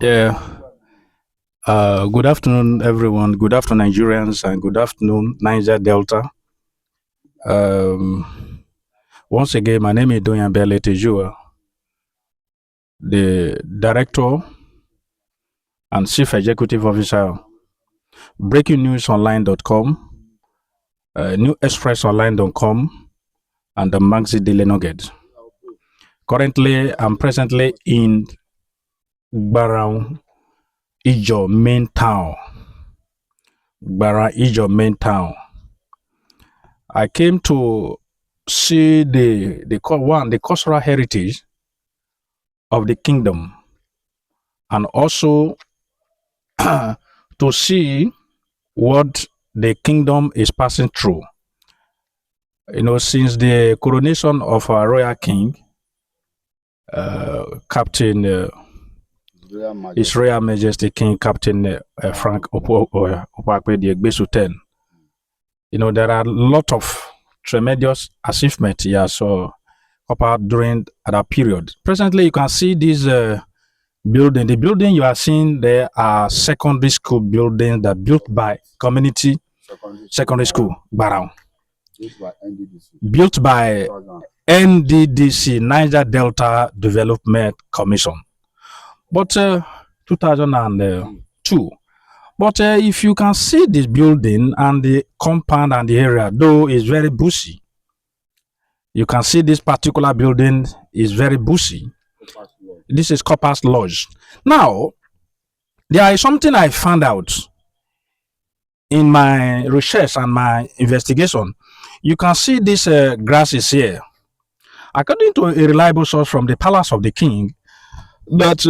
Yeah. Good afternoon, everyone. Good afternoon, Nigerians, and good afternoon, Niger Delta. Once again, my name is Doyambele Tejua, the Director and Chief Executive Officer, BreakingNewsOnline.com, NewExpressOnline.com, and the Maxi Daily Nugget. Currently, I'm presently in Barang Ijo main town. I came to see the cultural heritage of the kingdom, and also to see what the kingdom is passing through. Since the coronation of our royal king, Captain His Royal Majesty King Captain Frank Opakwe Egbesu 10. There are a lot of tremendous achievements here, so during that period. Presently, you can see this building. The building you are seeing there are secondary school buildings that built by community secondary school, Barang. Built by NDDC, Niger Delta Development Commission. But 2002. But if you can see this building and the compound and the area, though it's very bushy. You can see this particular building is very bushy. This is Copper's Lodge. Now, there is something I found out in my research and my investigation. You can see this grass is here. According to a reliable source from the Palace of the King, that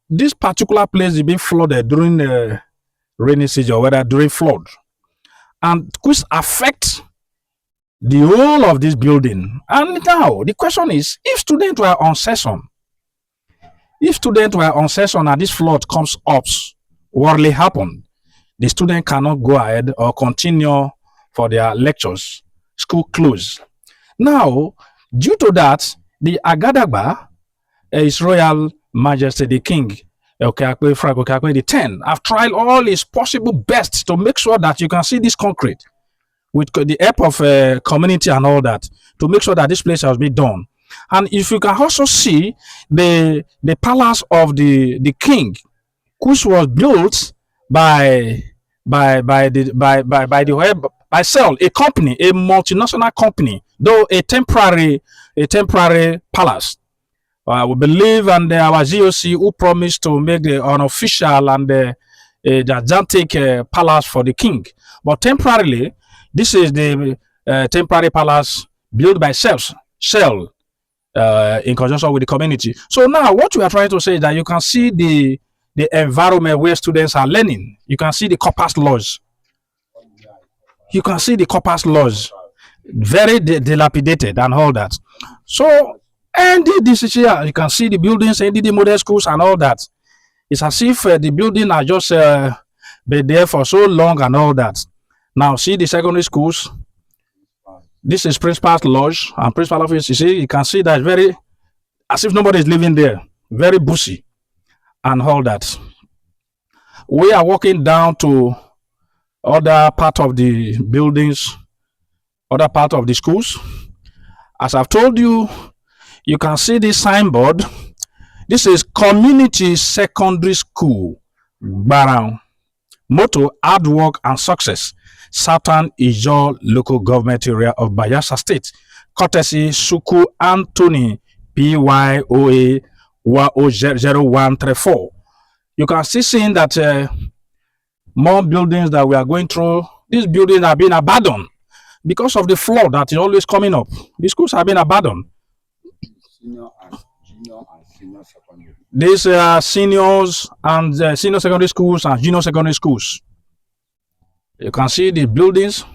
this particular place is being flooded during rainy season, or whether during flood, and which affect the whole of this building. And now the question is, if students were on session and this flood comes up, what will happen? The student cannot go ahead or continue for their lectures. School closed. Now, due to that, the Agadagba, His Royal Majesty the King Frank Opakwe the 10, have tried all his possible best to make sure that you can see this concrete with the help of community and all that, to make sure that this place has been done. And if you can also see the palace of the king, which was built by Cell, a company, a multinational company, though a temporary palace. We believe, and our GOC who promised to make the unofficial and the gigantic palace for the king. But temporarily, this is the temporary palace built by Shell in conjunction with the community. So now what we are trying to say is that you can see the environment where students are learning. You can see the Copper's Lodge. You can see the Copper's Lodge, very dilapidated and all that. So, and this is here, you can see the buildings, NDD model schools and all that. It's as if the building are just been there for so long and all that. Now, see the secondary schools. This is Principal's Lodge and Principal Office. You see, you can see that very, as if nobody is living there. Very bushy and all that. We are walking down to other part of the buildings, other part of the schools. As I've told you, you can see this signboard. This is Community Secondary School, Barang. Motto: hard work and success. Southern Ijo Local Government Area of Bayelsa State. Courtesy Suku Anthony PYOA 0134. You can see seeing that more buildings that we are going through, these buildings have been abandoned because of the flood that is always coming up. The schools have been abandoned. Junior and senior secondary. These are seniors and senior secondary schools and junior secondary schools. You can see the buildings.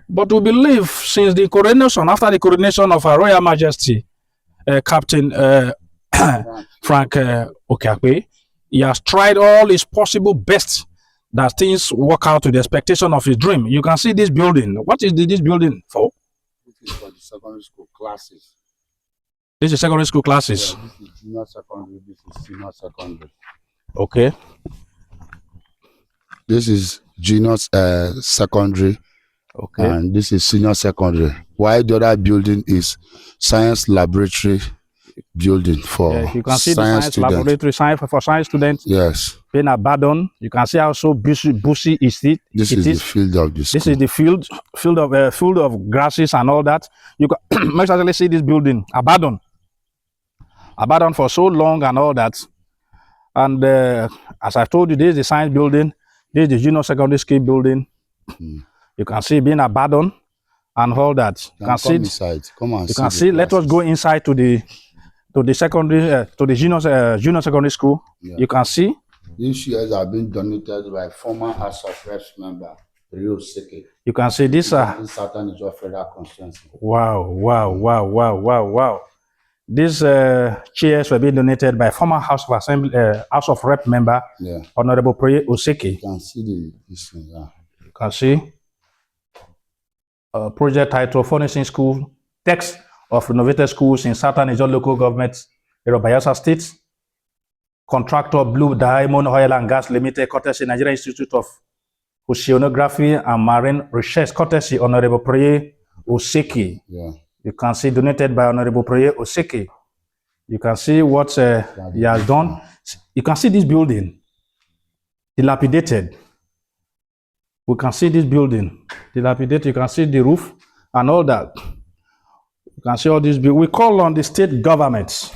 But we believe since the coronation, after the coronation of our Royal Majesty, Captain Frank Opakwe, he has tried all his possible best that things work out to the expectation of his dream. You can see this building. What is this building for? This is for the secondary school classes. This is secondary school classes. Yeah, this is junior secondary. This is senior secondary. Okay. This is junior secondary, Okay. and this is senior secondary. While the other building is science laboratory building for Yeah, you can see the science science students. laboratory science for science students Yes, being abandoned. You can see how so bushy is it. this it is the field of the school. This is the field of grasses and all that. You can most actually see this building abandoned for so long and all that. And as I told you, this is the science building. This is the junior secondary school building. You can see being abandoned and all that. You can see. Come inside. Come and You see can the see. Let us classes. go inside to the secondary to the junior secondary school. Yeah. You can see. These shares have been donated by former House of Reps member Perediwei. You can see this. Southern Nigeria Federal Constituency. Wow. These chairs were being donated by former House of Rep member, Yeah. Honorable Perediwei Oseke. You can see this one. Yeah. You can see project title Furnishing School, text of renovated schools in Southern Nigeria local government, Bayelsa State. Contractor Blue Diamond Oil and Gas Limited, courtesy Nigeria Institute of Oceanography and Marine Research, courtesy Honorable Perediwei Oseke. Yeah. You can see donated by Honorable Perediwei Oseke. You can see what he has done. You can see this building dilapidated. We can see this building dilapidated. You can see the roof and all that. You can see all this. We call on the state government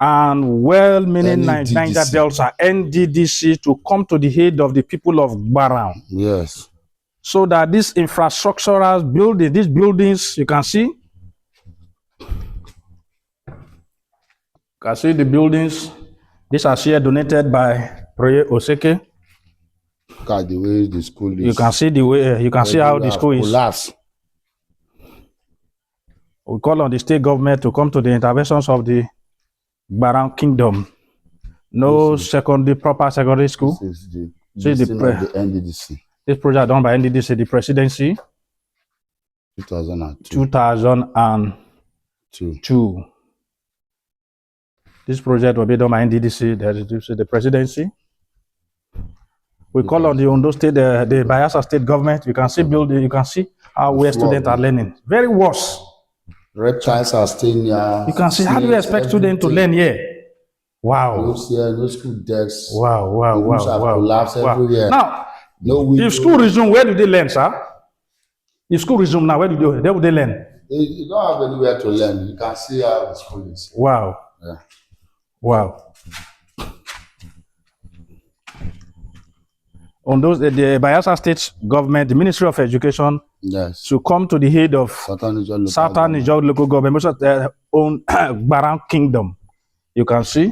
and well-meaning Niger Delta, NDDC, to come to the aid of the people of Gbarang. Yes. So that this infrastructural building, these buildings, you can see. You can see the buildings. These are here donated by Perediwei Oseke. Look at the way the school is. You can see the way. You can see how the school is. Collapsed. We call on the state government to come to the interventions of the Gbarang Kingdom. No proper secondary school. This is See the the NDDC. This project done by NDDC, the presidency, 2002. 2002. This project will be done by NDDC, the presidency. We call on the Ondo State, the Bayelsa State government. You can see building. You can see how where students are learning. Very worse. Reptiles are staying here. You can see how do you expect students to learn here? Wow. No school desks. Wow. Collapsed everywhere. Now, no window. if school resume, where do they learn, sir? If school resume now, where would they learn? You don't have anywhere to learn. You can see how the school is. Wow. Yeah. Wow. On those, the Bayelsa State government, the Ministry of Education, yes, to come to the head of Southern Nigeria local government, most of their own Gbarang Kingdom. You can see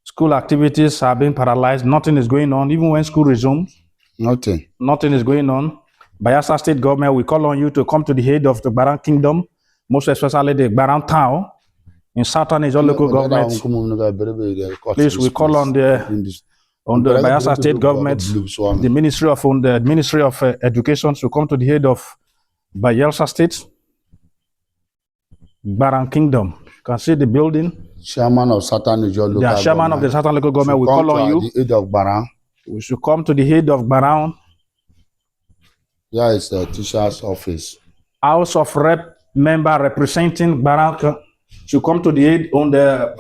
school activities are being paralyzed. Nothing is going on. Even when school resumes, nothing is going on. Bayelsa State government, we call on you to come to the head of the Gbarang Kingdom, most especially the Gbarang town in Southern Nigeria local government. Please, we call on the Bayelsa State government, the Ministry of Education, to come to the head of Bayelsa State, Gbarang Kingdom. You can see the building. Chairman of Southern Nigeria local government. Chairman of the Southern local government. We call on you. The head of Gbarang. We should come to the head of Gbarang. Here is the teacher's office. House of Rep member representing Gbarang to come to the aid on the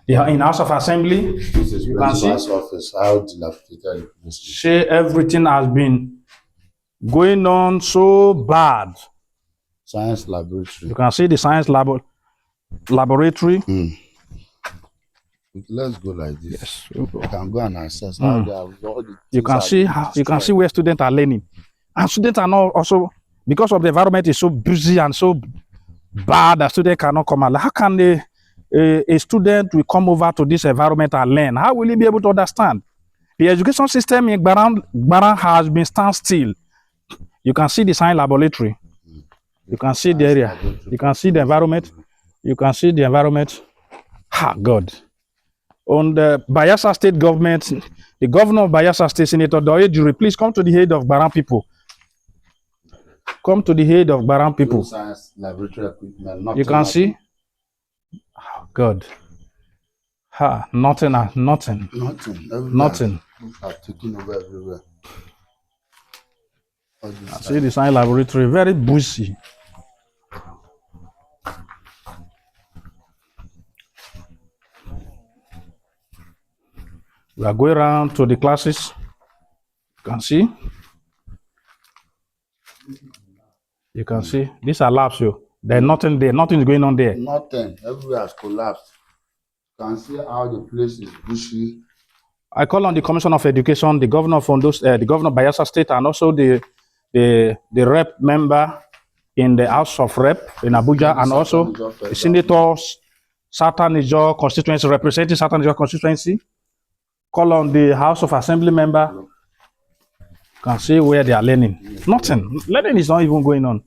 in House of Assembly. This is you can see office. How dilapidated this is. See, everything has been going on so bad. Science laboratory. You can see the science laboratory. Let's go like this. Yes. You can go and access how they have all the you can see how you can see where students are learning, and students are not also, because of the environment is so busy and so bad that students cannot come out. How can a student will come over to this environment and learn? How will he be able to understand? The education system in Gbarang has been standstill. You can see the science laboratory. You can see the area. You can see the environment. You can see the environment. God. On the Bayelsa State government, the governor of Bayelsa State, Senator Doye Jure, please come to the head of Gbarang people. Come to the head of Gbarang people. Science laboratory equipment. You can see. Oh, God. Nothing. Nothing. Nothing. Are taking over everywhere. See the science laboratory, very busy. We are going around to the classes. You can see. You can see. These are labs, there's nothing there. Nothing is going on there. Nothing. Everywhere has collapsed. You can see how the place is bushy. I call on the Commissioner of Education, the Governor of the Governor of Bayelsa State, and also the rep member in the House of Rep in Abuja, and also the senators, Southern Niger constituency, representing Southern Niger constituency. Call on the House of Assembly member. You can see where they are learning. Nothing. Learning is not even going on.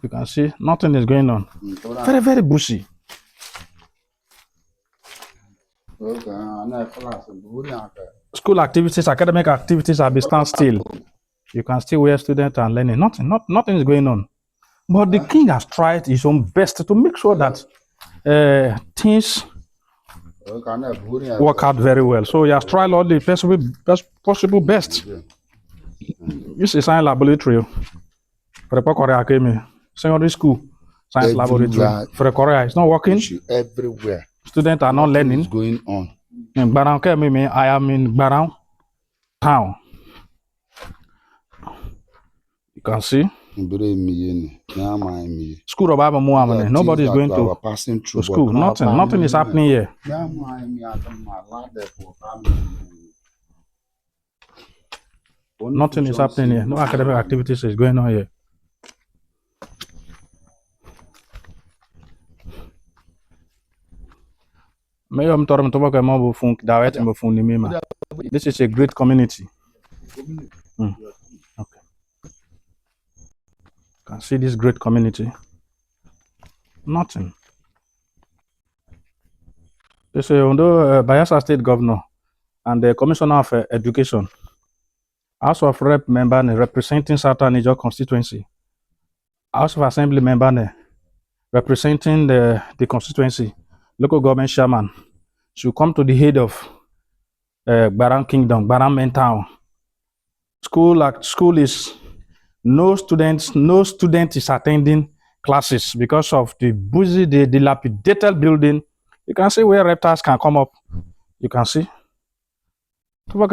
You can see nothing is going on. Very, very bushy. School activities, academic activities have been standstill. You can see where students are learning. Nothing is going on. But the king has tried his own best to make sure that things work out very well. So he has tried all the possible best. This is science laboratory. Secondary school science laboratory. For Korea, it's not working. Everywhere. Students are not learning. What's going on? In Gbarang, I am in Gbarang town. You can see. School of Abba Muhammad. Nobody is going to school. Nothing is happening here. Nothing is happening here. No academic activities is going on here. This is a great community. Okay. You can see this great community. Nothing. They say, although Bayelsa State Governor and the Commissioner of Education, House of Rep member representing Southern Niger constituency, House of Assembly member representing the constituency, local government chairman, should come to the head of Gbarang Kingdom, Gbarang main town. School is no student is attending classes because of the busy, the dilapidated building. You can see where reptiles can come up. You can see. Where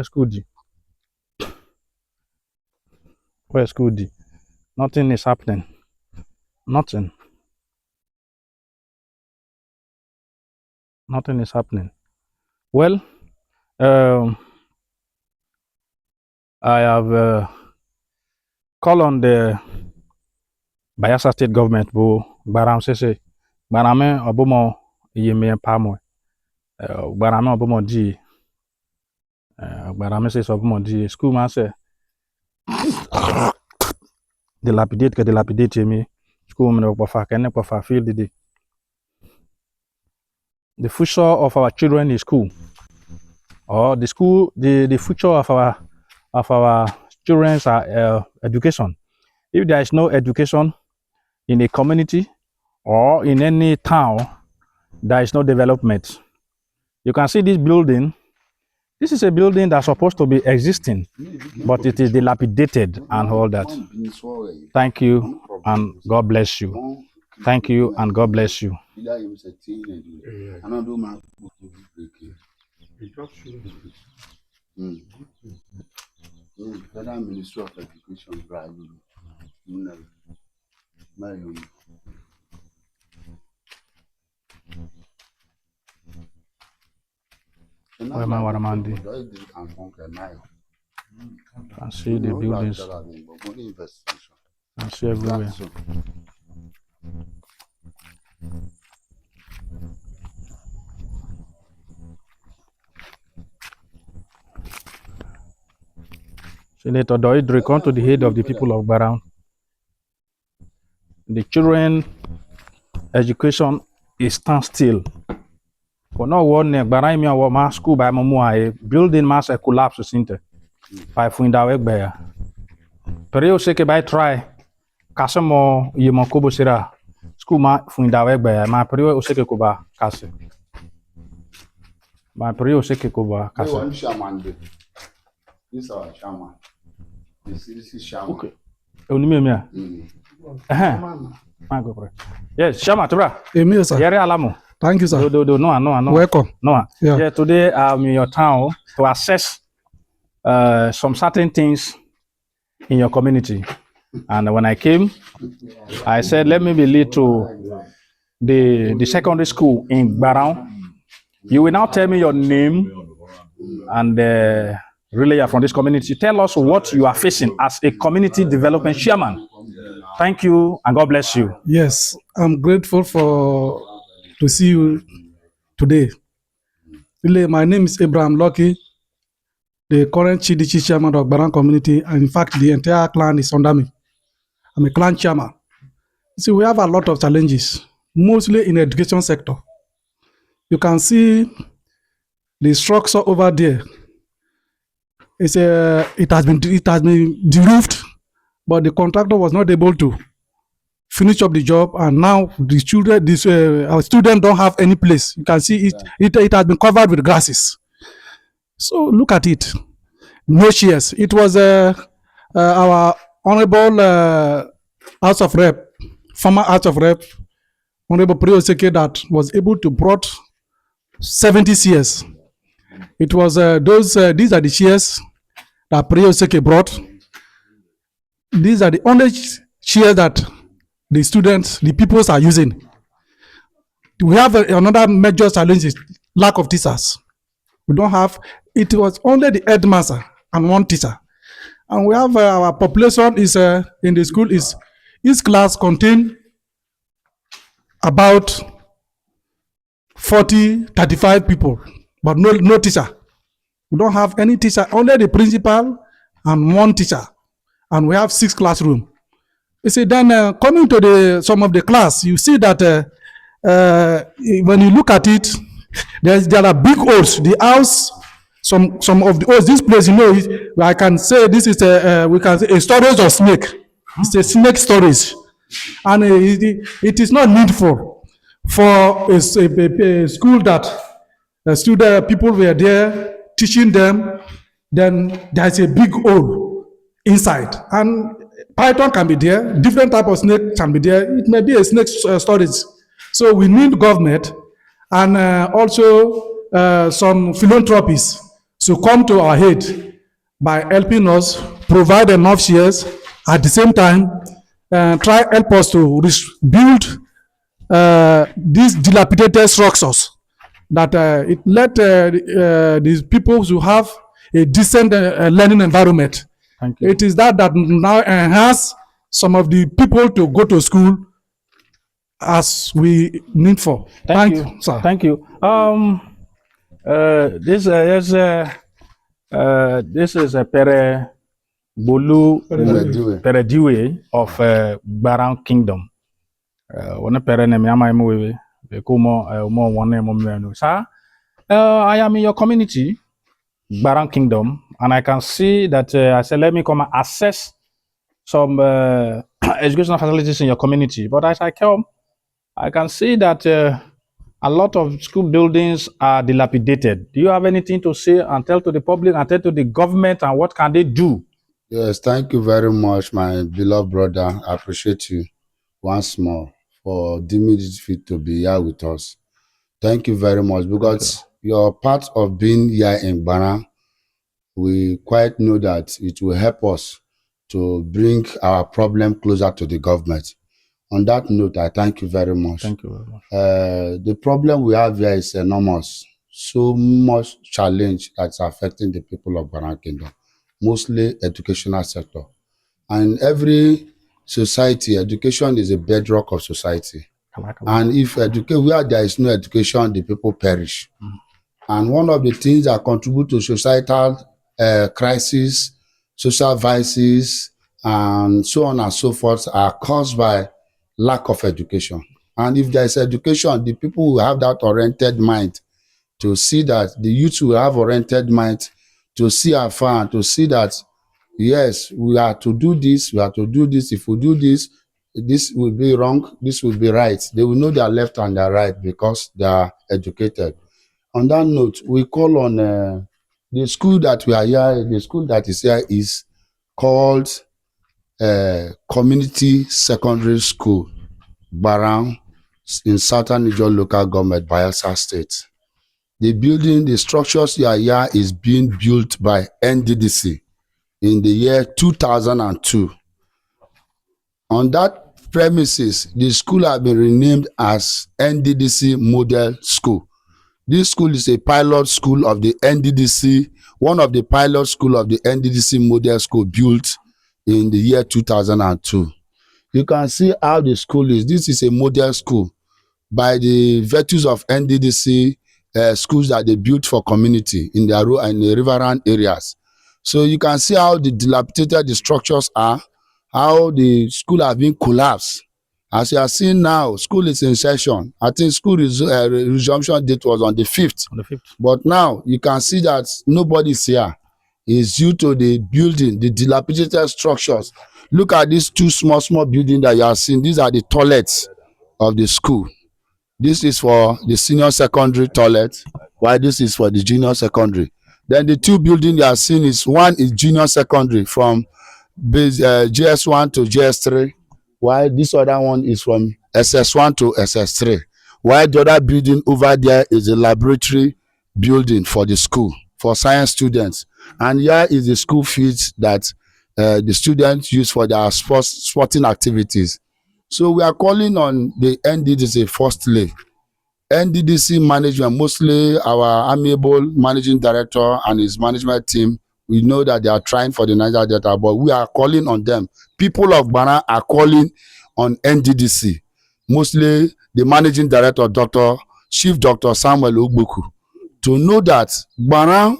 school D? Where school D? Nothing is happening. Nothing. Nothing is happening. Well, I have called on the Bayelsa State government, but Gbarang say Gbarame obomo yeme pamo. Gbarame obomo di. Gbarame says obomo di. School man say dilapidate me. School man obofa feel the future of our children is school, or the future of our children's education. If there is no education in a community or in any town, there is no development. You can see this building. This is a building that's supposed to be existing, but it is dilapidated and all that. Thank you and God bless you. Thank you and God bless you. Federal Ministry of Education, Can see the buildings. Can see everywhere. Senator Doidre, come to the head of the people of Gbarang. The children education is standstill. Kono one barai mi awo ma school by mamu a building mass a collapse sinte. By funda wegbe ya. Pereo seke by try kasemo yemo kobo sira. School ma funda wegbe ya ma pereo seke koba kase. Ma pereo seke koba kase. One shaman. This is our shaman. This is shaman. Okay. Onime mi a. Yes, Shama, Tura. Emil, sir. Yere Alamo. Thank you, sir. No. Welcome. No. Yeah. Yeah, today I'm in your town to assess some certain things in your community. And when I came, I said, let me be lead to the secondary school in Barang. You will now tell me your name and really you're from this community. Tell us what you are facing as a community development chairman. Thank you and God bless you. Yes, I'm grateful to see you today. Really, my name is Abraham Lucky, the current CDC chairman of Barang community, and in fact, the entire clan is under me. I'm a clan chairman. See, we have a lot of challenges, mostly in the education sector. You can see the structure over there. It has been de-roofed, but the contractor was not able to finish up the job, and now the children, our students don't have any place. You can see it has been covered with grasses. So look at it. No chairs. It was our honorable House of Rep, former House of Rep, Honorable Perediwei, that was able to brought 70 chairs. It was these are the chairs that Perediwei brought. These are the only chairs that the students, the pupils are using. We have another major challenge is lack of teachers. We don't have, it was only the headmaster and one teacher. And we have our population is in the school is, each class contain about 35 people, but no teacher. We don't have any teacher, only the principal and one teacher. And we have 6 classrooms. You see, then coming to some of the class, you see that when you look at it, there are big holes. The house, some of the holes, this place, you know, I can say this is we can say a storage of snake. It's a snake storage, and it is not needful for a school that people were there teaching them. Then there's a big hole inside, and python can be there, different type of snake can be there. It may be a snake storage. So we need government and also some philanthropists to come to our aid by helping us provide enough shares. At the same time, try help us to build these dilapidated structures that it let these people to have a decent learning environment. Thank you. It is that now enhance some of the people to go to school as we need for. Thank you, sir. Thank you. This is a Perediwei of Barang Kingdom. One pere ne mi ama emu wewe. Mo one mo menu. Sir, I am in your community, Barang Kingdom, and I can see that I said let me come and assess some educational facilities in your community. But as I come, I can see that a lot of school buildings are dilapidated. Do you have anything to say and tell to the public and tell to the government, and what can they do? Yes, thank you very much, my beloved brother. I appreciate you once more for deeming it fit to be here with us. Thank you very much, because you're part of being here in Barang. We quite know that it will help us to bring our problem closer to the government. On that note, I thank you very much. Thank you very much. The problem we have here is enormous. So much challenge that's affecting the people of Barang Kingdom, mostly educational sector. And every society, education is a bedrock of society. And if where there is no education, the people perish. And one of the things that contribute to societal crisis, social vices, and so on and so forth are caused by lack of education. And if there is education, the people will have that oriented mind to see that the youth will have oriented mind, to see afar, and to see that yes, we are to do this, we are to do this. If we do this, this will be wrong, this will be right. They will know their left and their right because they are educated. On that note, we call on the school that we are here, the school that is here is called Community Secondary School, Barang, in Southern Niger Local Government, Bayelsa State. The building, the structures here is being built by NDDC in the year 2002. On that premises, the school has been renamed as NDDC Model School. This school is a pilot school of the NDDC, one of the pilot school of the NDDC Model School built in the year 2002. You can see how the school is. This is a model school by the virtues of NDDC schools that they built for community in the riverine areas. So you can see how the dilapidated the structures are, how the school have been collapsed. As you are seeing now, school is in session. I think school resumption date was on the 5th. On the 5th. But now you can see that nobody is here. It's due to the building, the dilapidated structures. Look at these two small buildings that you are seeing. These are the toilets of the school. This is for the senior secondary toilet, while this is for the junior secondary. Then the two buildings you are seeing is one is junior secondary from base GS1 to GS3, while this other one is from SS1 to SS3. While the other building over there is a laboratory building for the school, for science students. And here is the school fees that the students use for their sporting activities. So we are calling on the NDDC firstly. NDDC management, mostly our amiable managing director and his management team, we know that they are trying for the Niger Delta, but we are calling on them. People of Ghana are calling on NDDC, mostly the managing director, Chief Dr. Samuel Ogbuku, to know that Ghana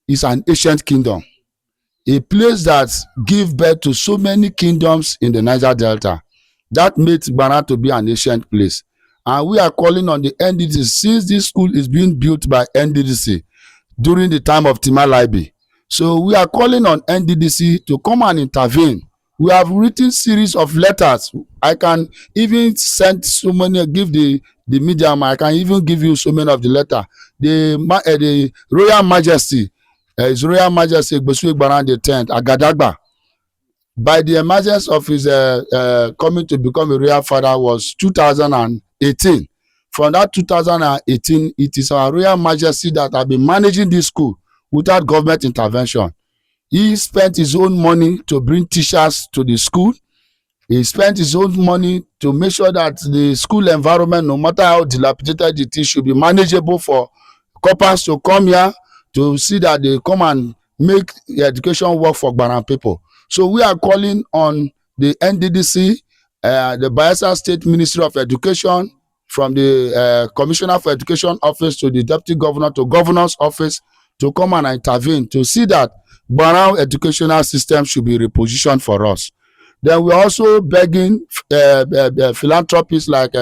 is an ancient kingdom, a place that gives birth to so many kingdoms in the Niger Delta. That makes Ghana to be an ancient place. And we are calling on the NDDC, since this school is being built by NDDC during the time of Timalaibi. So we are calling on NDDC to come and intervene. We have written series of letters. I can even send so many, give the medium, I can even give you so many of the letter. The Royal Majesty, His Royal Majesty Gbesue Igbaran the 10th, Agadagba, by the emergence of his coming to become a royal father was 2018. From that 2018, it is our Royal Majesty that have been managing this school without government intervention. He spent his own money to bring teachers to the school. He spent his own money to make sure that the school environment, no matter how dilapidated it is, should be manageable for coppers to come here to see that they come and make the education work for Ghana people. So we are calling on the NDDC, the Bayelsa State Ministry of Education, from the Commissioner for Education Office to the Deputy Governor to Governor's Office to come and intervene to see that Ghana educational system should be repositioned for us. Then we're also begging philanthropists like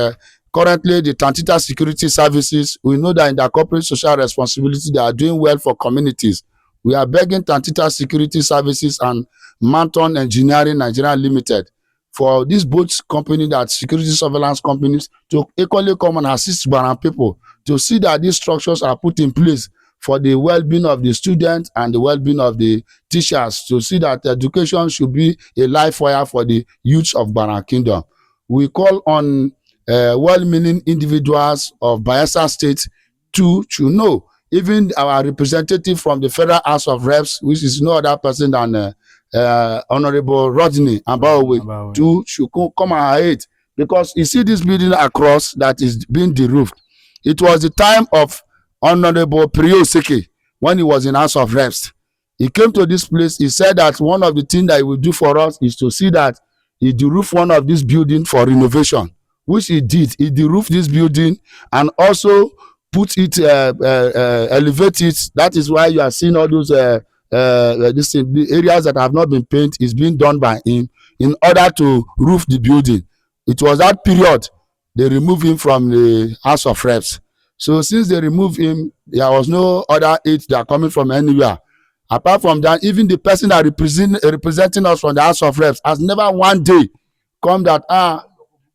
currently the Tantita Security Services. We know that in their corporate social responsibility, they are doing well for communities. We are begging Tantita Security Services and Manton Engineering Nigeria Limited for these both companies, that security surveillance companies, to equally come and assist Ghana people to see that these structures are put in place for the well-being of the students and the well-being of the teachers, to see that education should be a life wire for the youth of Ghana Kingdom. We call on well-meaning individuals of Bayelsa State to know, even our representative from the Federal House of Reps, which is no other person than Honorable Rodney Abaowe, to should come ahead, because you see this building across that is being de-roofed. It was the time of Honorable Perediwei when he was in House of Reps. He came to this place. He said that one of the things that he will do for us is to see that he de-roof one of these buildings for renovation, which he did. He de-roofed this building and also put it, elevate it. That is why you are seeing all those the areas that have not been painted is being done by him in order to roof the building. It was that period they removed him from the House of Reps. So since they removed him, there was no other aid that are coming from anywhere. Apart from that, even the person that representing us from the House of Reps has never one day come that,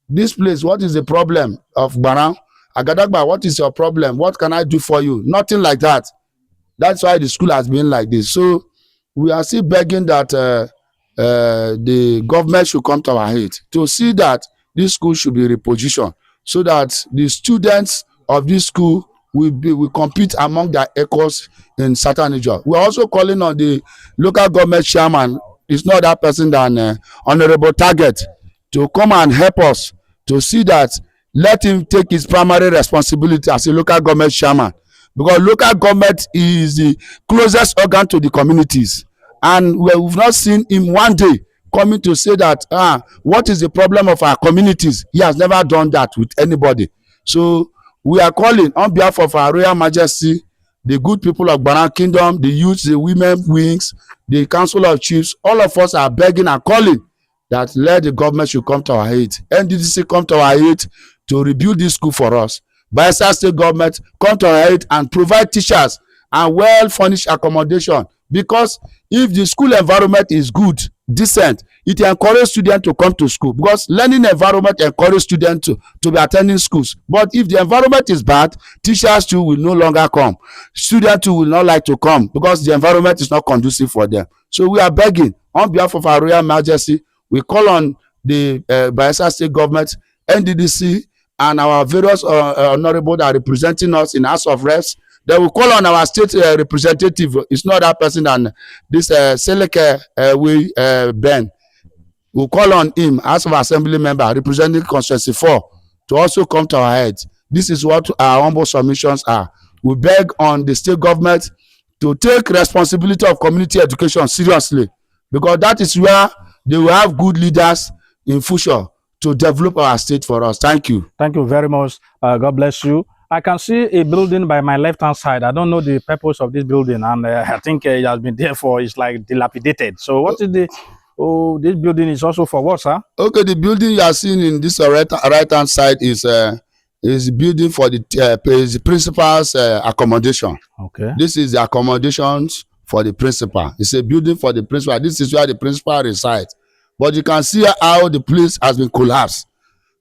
this place, what is the problem of Gbarang? Agadagba, what is your problem? What can I do for you? Nothing like that. That's why the school has been like this. So we are still begging that the government should come to our aid to see that this school should be repositioned so that the students of this school will compete among their equals in Southern Niger. We are also calling on the local government chairman, it's not that person than Honorable Target, to come and help us to see that let him take his primary responsibility as a local government chairman, because local government is the closest organ to the communities, and we've not seen him one day coming to say that what is the problem of our communities. He has never done that with anybody. So we are calling on behalf of our Royal Majesty, the good people of Gbarang Kingdom, the youth, the women wings, the Council of Chiefs, all of us are begging and calling that let the government should come to our aid. NDDC come to our aid to rebuild this school for us. Bayelsa State government come to our aid and provide teachers and well-furnished accommodation, because if the school environment is good, decent, it encourages students to come to school, because learning environment encourages students to be attending schools. But if the environment is bad, teachers too will no longer come. Students too will not like to come because the environment is not conducive for them. So we are begging on behalf of our Royal Majesty, we call on the Bayelsa State government, NDDC, and our various honorable that are representing us in House of Reps. Then we call on our state representative. It's not that person than this Seleke Ben. We call on him, House of Assembly member representing Constituency 4, to also come to our head. This is what our humble submissions are. We beg on the state government to take responsibility of community education seriously, because that is where they will have good leaders in future to develop our state for us. Thank you. Thank you very much. God bless you. I can see a building by my left-hand side. I don't know the purpose of this building, and I think it has been there for, it's like dilapidated. So what is the, this building is also for what, sir? Okay, the building you are seeing in this right-hand side is building for the principal's accommodation. Okay. This is the accommodations for the principal. It's a building for the principal. This is where the principal resides. But you can see how the place has been collapsed.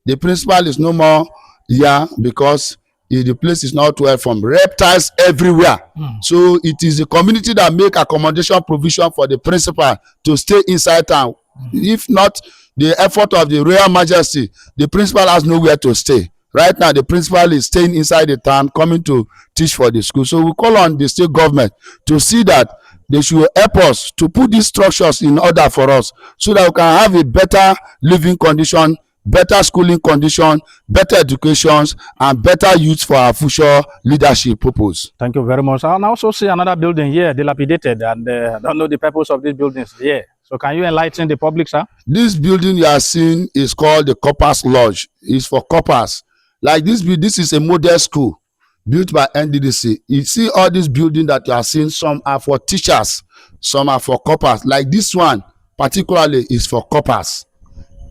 The principal is no more here because the place is not well from reptiles everywhere. So it is the community that make accommodation provision for the principal to stay inside town. If not the effort of the Royal Majesty, the principal has nowhere to stay. Right now, the principal is staying inside the town, coming to teach for the school. So we call on the state government to see that they should help us to put these structures in order for us, so that we can have a better living condition, better schooling condition, better educations, and better youth for our future leadership purpose. Thank you very much. I also see another building here, dilapidated, and I don't know the purpose of these buildings here. So can you enlighten the public, sir? This building you are seeing is called the Coppers Lodge. It's for coppers. Like this is a model school built by NDDC. You see all these buildings that you are seeing, some are for teachers, some are for coppers. Like this one particularly is for coppers.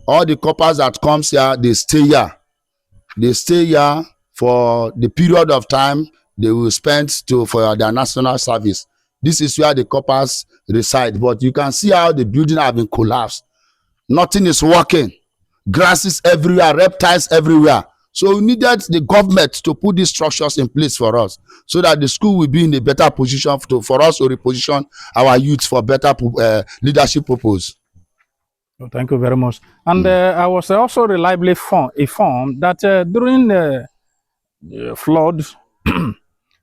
All the coppers that comes here, they stay here. They stay here for the period of time they will spend for their national service. This is where the coppers reside. But you can see how the building have been collapsed. Nothing is working. Grasses everywhere, reptiles everywhere. So we needed the government to put these structures in place for us, so that the school will be in a better position for us to reposition our youth for better leadership purpose. Oh, thank you very much. And I was also reliably informed that during the flood,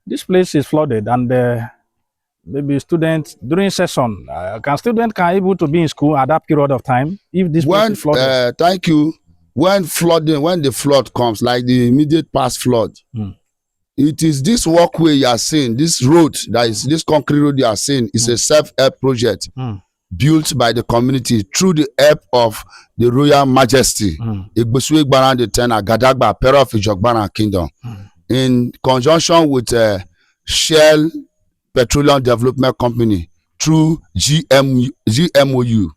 this place is flooded, and maybe students during session, students able to be in school at that period of time if this place is flooded? Thank you. When the flood comes, like the immediate past flood, it is this walkway you are seeing, this road, that is this concrete road you are seeing, is a self-help project built by the community through the help of the Royal Majesty, Igbosuwe Gbarang the 10th Agadagba, Perediwei of Gbarang Kingdom, in conjunction with Shell Petroleum Development Company through GMOU,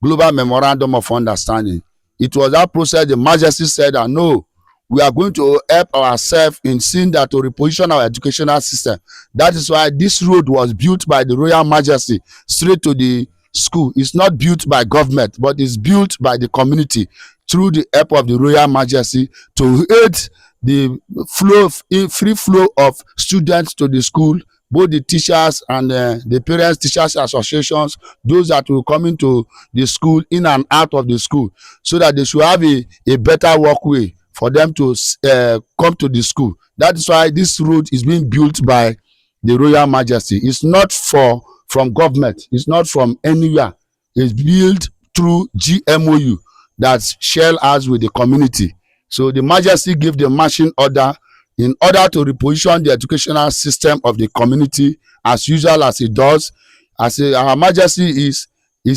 Global Memorandum of Understanding. It was that process the Majesty said that no, we are going to help ourselves in seeing that to reposition our educational system. That is why this road was built by the Royal Majesty straight to the school. It's not built by government, but it's built by the community through the help of the Royal Majesty to aid the free flow of students to the school, both the teachers and the parents teachers associations, those that will come into the school, in and out of the school, so that they should have a better walkway for them to come to the school. That is why this road is being built by the Royal Majesty. It's not from government, it's not from anywhere. It's built through GMOU that share us with the community. So the Majesty gave the marching order in order to reposition the educational system of the community as usual as it does. Our Majesty is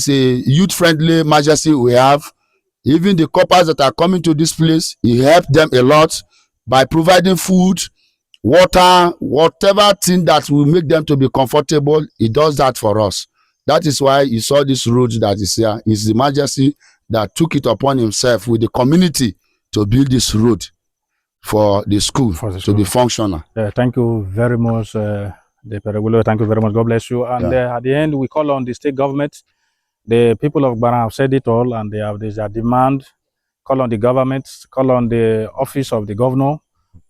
a youth-friendly Majesty we have. Even the coppers that are coming to this place, he helped them a lot by providing food, water, whatever thing that will make them to be comfortable. He does that for us. That is why you saw this road that is here. It's the Majesty that took it upon himself with the community to build this road for the school, to be functional. Thank you very much, the Perediwei. Thank you very much. God bless you. And at the end, we call on the state government. The people of Ghana have said it all, and they have their demand. Call on the government, call on the office of the governor,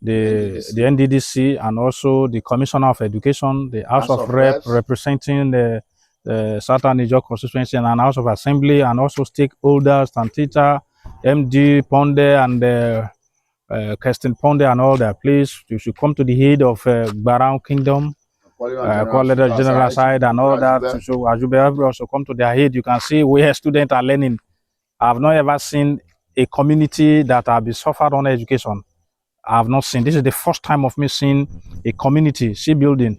the NDDC, and also the Commissioner of Education, the House of Reps representing the Southern Niger constituency and House of Assembly, and also stakeholders, Tantita, MD Ponde, and Kirsten Ponde, and all that. Please, you should come to the head of Barao Kingdom, Quality General side, and all that. So as you be able to also come to their head, you can see where students are learning. I have not ever seen a community that have been suffered on education. I have not seen. This is the first time of me seeing a community, C building.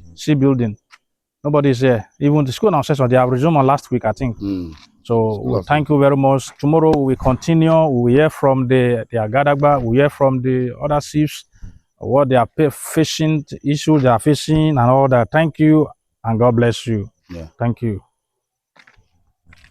Nobody's there. Even the school now says they have resumed on last week, I think. So thank you very much. Tomorrow we will continue. We will hear from the Agadagba. We will hear from the other chiefs, what they are facing, the issues they are facing, and all that. Thank you, and God bless you. Thank you.